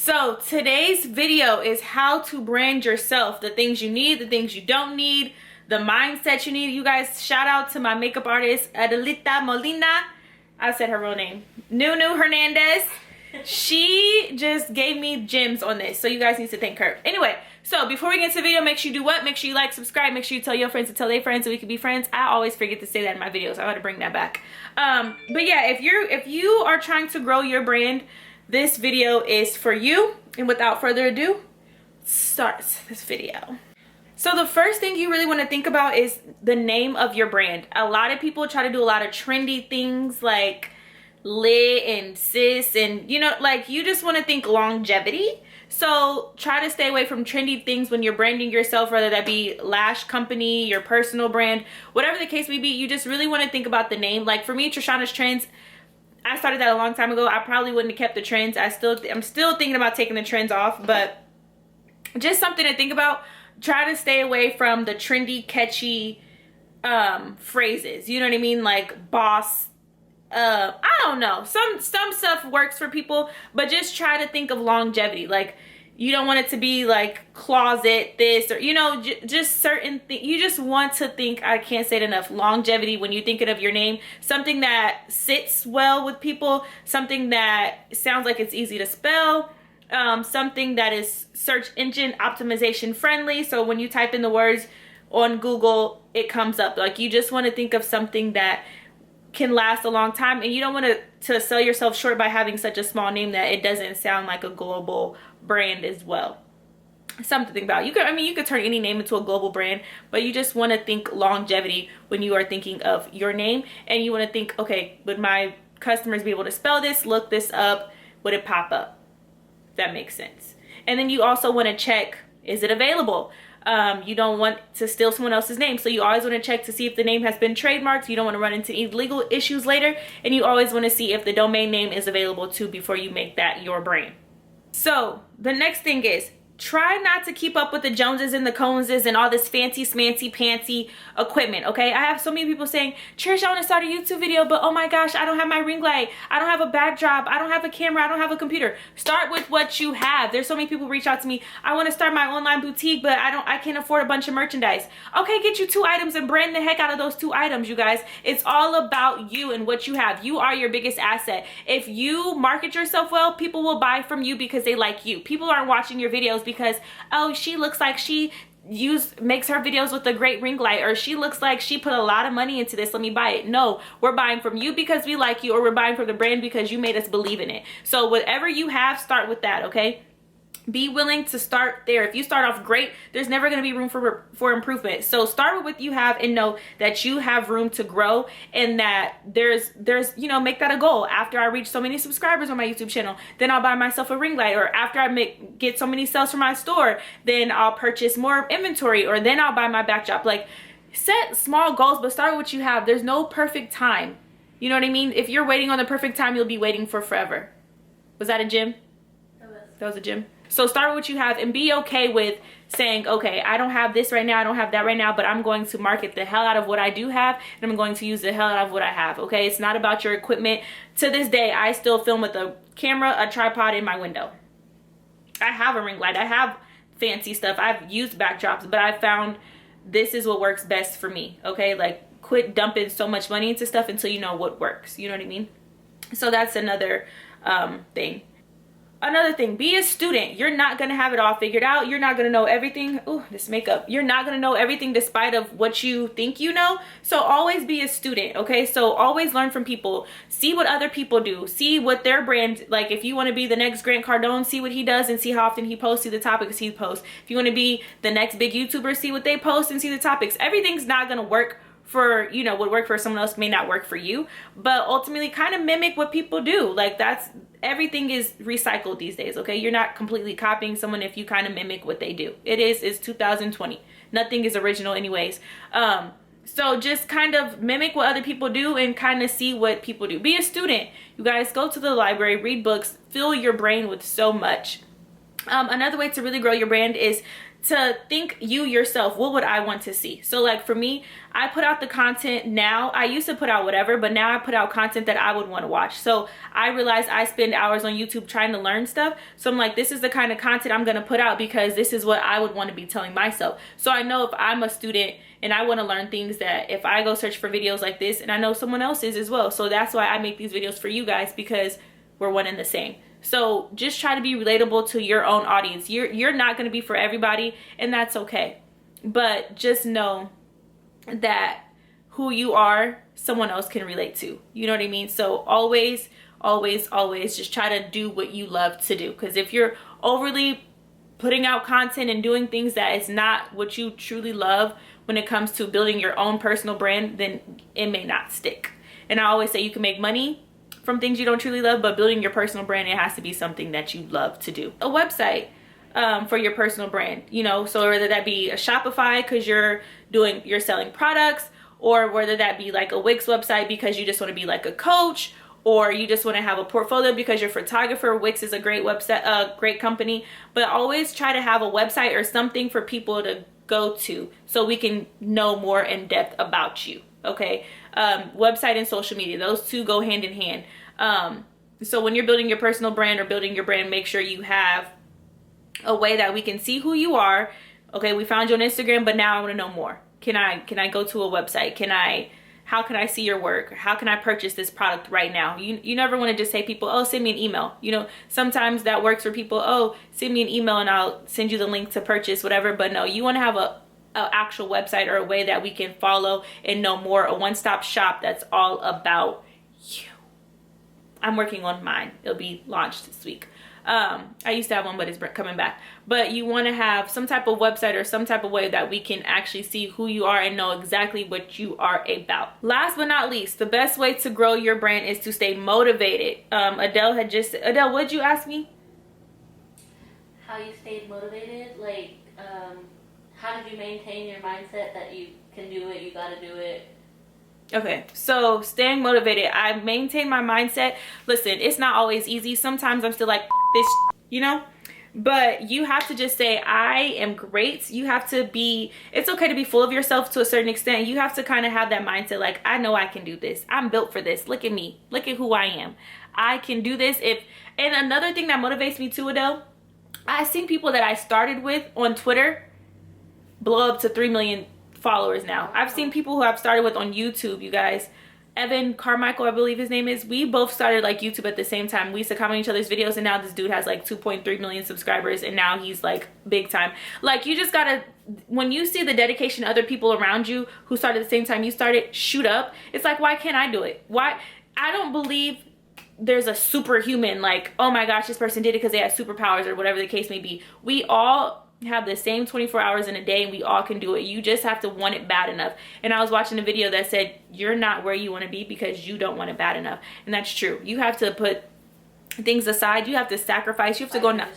So today's video is how to brand yourself, the things you need, the things you don't need, the mindset you need. You guys, shout out to my makeup artist, Adelita Molina. I said her real name, Nunu Hernandez. She just gave me gems on this, so you guys need to thank her. Anyway, so before we get into the video, make sure you do what? Make sure you like, subscribe, make sure you tell your friends to tell their friends so we can be friends. I always forget to say that in my videos. I gotta bring that back. But yeah, if you are trying to grow your brand, this video is for you. And without further ado, start this video. So the first thing you really want to think about is the name of your brand. A lot of people try to do a lot of trendy things like lit and sis, and you know, like, you just want to think longevity. So try to stay away from trendy things when you're branding yourself, whether that be lash company, your personal brand, whatever the case may be. You just really want to think about the name. Like for me, Trishonnastrends, I started that a long time ago. I probably wouldn't have kept the trends. I'm still thinking about taking the trends off, but just something to think about. Try to stay away from the trendy, catchy phrases. You know what I mean? Like boss. I don't know. Some stuff works for people, but just try to think of longevity. Like, you don't want it to be like closet this, or, you know, just certain things. You just want to think, I can't say it enough, longevity when you're thinking of your name. Something that sits well with people, something that sounds like it's easy to spell, something that is search engine optimization friendly. So when you type in the words on Google, it comes up. Like, you just want to think of something that can last a long time, and you don't want to sell yourself short by having such a small name that it doesn't sound like a global brand as well. Something to think about. You could turn any name into a global brand, but you just want to think longevity when you are thinking of your name, and you want to think, okay, would my customers be able to spell this, look this up, would it pop up? That makes sense. And then you also want to check, is it available? You don't want to steal someone else's name, so you always want to check to see if the name has been trademarked. You don't want to run into any legal issues later, and you always want to see if the domain name is available too before you make that your brand. So the next thing is, try not to keep up with the Joneses and the Coneses and all this fancy smancy pantsy equipment, okay? I have so many people saying, Trish, I want to start a YouTube video, but oh my gosh, I don't have my ring light, I don't have a backdrop, I don't have a camera, I don't have a computer. Start with what you have. There's so many people reach out to me, I want to start my online boutique, but I can't afford a bunch of merchandise. Okay, get you 2 items and brand the heck out of those 2 items, you guys. It's all about you and what you have. You are your biggest asset. If you market yourself well, people will buy from you because they like you. People aren't watching your videos because, oh, she looks like she makes her videos with a great ring light, or she looks like she put a lot of money into this, let me buy it. No, we're buying from you because we like you, or we're buying from the brand because you made us believe in it. So whatever you have, start with that, okay? Be willing to start there. If you start off great, there's never going to be room for improvement. So start with what you have and know that you have room to grow, and that there's you know, make that a goal. After I reach so many subscribers on my YouTube channel, then I'll buy myself a ring light, or after I get so many sales from my store, then I'll purchase more inventory, or then I'll buy my backdrop. Like, set small goals, but start with what you have. There's no perfect time. You know what I mean? If you're waiting on the perfect time, you'll be waiting for forever. Was that a gym? That was a gym. So start with what you have, and be okay with saying, okay, I don't have this right now, I don't have that right now, but I'm going to market the hell out of what I do have, and I'm going to use the hell out of what I have, okay? It's not about your equipment. To this day, I still film with a camera, a tripod in my window. I have a ring light, I have fancy stuff, I've used backdrops, but I found this is what works best for me, okay? Like, quit dumping so much money into stuff until you know what works, you know what I mean? So that's another thing. Another thing, be a student. You're not going to have it all figured out. You're not going to know everything. Ooh, this makeup. You're not going to know everything despite of what you think you know. So always be a student, okay? So always learn from people. See what other people do. See what their brand, like if you want to be the next Grant Cardone, see what he does and see how often he posts, see the topics he posts. If you want to be the next big YouTuber, see what they post and see the topics. Everything's not going to work for, you know, what worked for someone else may not work for you, but ultimately kind of mimic what people do. Like, that's, everything is recycled these days, okay? You're not completely copying someone if you kind of mimic what they do. It's 2020. Nothing is original anyways. So just kind of mimic what other people do and kind of see what people do. Be a student. You guys, go to the library, read books, fill your brain with so much. Another way to really grow your brand is to think you yourself, what would I want to see? So like for me, I put out the content now. I used to put out whatever, but now I put out content that I would want to watch. So I realized I spend hours on YouTube trying to learn stuff. So I'm like, this is the kind of content I'm going to put out because this is what I would want to be telling myself. So I know if I'm a student and I want to learn things, that if I go search for videos like this, and I know someone else is as well. So that's why I make these videos for you guys, because we're one and the same. So just try to be relatable to your own audience. You're not going to be for everybody, and that's okay. But just know that who you are, someone else can relate to. You know what I mean? So always, always, always just try to do what you love to do. Because if you're overly putting out content and doing things that is not what you truly love when it comes to building your own personal brand, then it may not stick. And I always say you can make money from things you don't truly love, but building your personal brand, it has to be something that you love to do. A website for your personal brand, you know, so whether that be a Shopify because you're selling products, or whether that be like a Wix website because you just want to be like a coach, or you just want to have a portfolio because you're a photographer. Wix is a great website, great company. But always try to have a website or something for people to go to so we can know more in depth about you. Okay, website and social media, those two go hand in hand. So when you're building your personal brand or building your brand, make sure you have a way that we can see who you are. Okay, we found you on Instagram, but now I want to know more. Can I go to a website? How can I see your work? How can I purchase this product right now? You never want to just say people, oh, send me an email. You know, sometimes that works for people. Oh, send me an email and I'll send you the link to purchase whatever. But no, you want to have a actual website or a way that we can follow and know more, a one-stop shop that's all about you. I'm working on mine. It'll be launched this week. I used to have one, but it's coming back. But you want to have some type of website or some type of way that we can actually see who you are and know exactly what you are about. Last but not least, the best way to grow your brand is to stay motivated. Adele, what'd you ask me? How you stayed motivated? Like, how did you maintain your mindset that you can do it, you gotta do it? Okay, so staying motivated, I maintain my mindset. Listen, it's not always easy. Sometimes I'm still like, this, you know? But you have to just say, I am great. You have to be, it's okay to be full of yourself to a certain extent. You have to kind of have that mindset like, I know I can do this. I'm built for this. Look at me. Look at who I am. I can do this. And another thing that motivates me too, Adele, I've seen people that I started with on Twitter blow up to 3 million followers now. I've seen people who I've started with on YouTube, you guys. Evan Carmichael, I believe his name is. We both started like YouTube at the same time. We used to comment each other's videos, and now this dude has like 2.3 million subscribers, and now he's like big time. Like, you just gotta, when you see the dedication of other people around you who started at the same time you started shoot up, it's like, why can't I do it? Why? I don't believe there's a superhuman, like, oh my gosh, this person did it because they had superpowers or whatever the case may be. We all have the same 24 hours in a day, and we all can do it. You just have to want it bad enough. And I was watching a video that said you're not where you want to be because you don't want it bad enough. And that's true. You have to put things aside. You have to sacrifice. You have to go into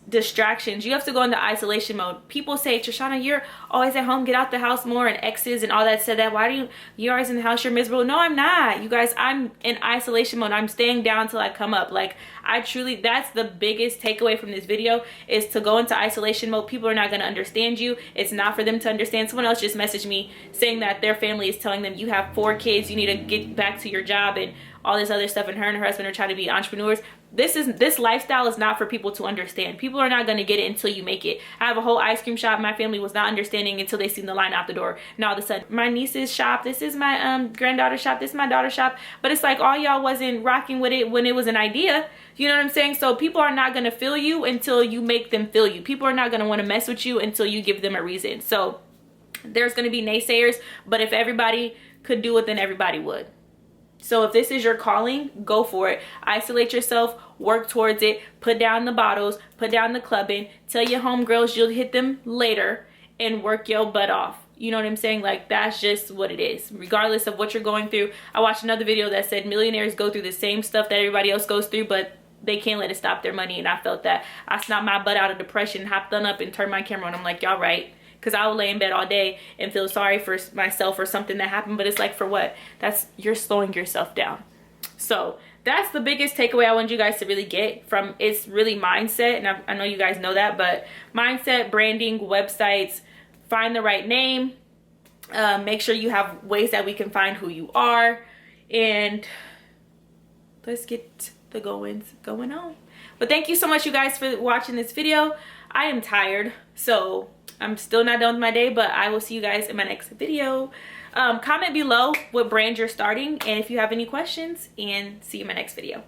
distractions. You have to go into isolation mode. People say, Trishonna, you're always at home, get out the house more, and exes and all that said that. Why do you're always in the house, you're miserable? No, I'm not. You guys, I'm in isolation mode. I'm staying down till I come up. Like, I truly, that's the biggest takeaway from this video, is to go into isolation mode. People are not going to understand you. It's not for them to understand. Someone else just messaged me saying that their family is telling them, you have 4 kids, you need to get back to your job and all this other stuff, and her and her husband are trying to be entrepreneurs. This lifestyle is not for people to understand. People are not going to get it until you make it. I have a whole ice cream shop. My family was not understanding until they seen the line out the door. And all of a sudden, my niece's shop, this is my granddaughter's shop, this is my daughter's shop. But it's like all y'all wasn't rocking with it when it was an idea. You know what I'm saying? So people are not going to feel you until you make them feel you. People are not going to want to mess with you until you give them a reason. So there's going to be naysayers, but if everybody could do it, then everybody would. So if this is your calling, go for it. Isolate yourself, work towards it, put down the bottles, put down the clubbing, tell your homegirls you'll hit them later, and work your butt off. You know what I'm saying? Like, that's just what it is. Regardless of what you're going through. I watched another video that said millionaires go through the same stuff that everybody else goes through, but they can't let it stop their money. And I felt that. I snapped my butt out of depression, hopped on up and turned my camera on. I'm like, y'all right. Because I would lay in bed all day and feel sorry for myself or something that happened. But it's like, for what? You're slowing yourself down. So that's the biggest takeaway I want you guys to really get from. It's really mindset, and I know you guys know that, but mindset, branding, websites, find the right name, make sure you have ways that we can find who you are, and let's get the goings going on. But thank you so much, you guys, for watching this video. I am tired, so I'm still not done with my day, but I will see you guys in my next video. Comment below what brand you're starting and if you have any questions, and see you in my next video.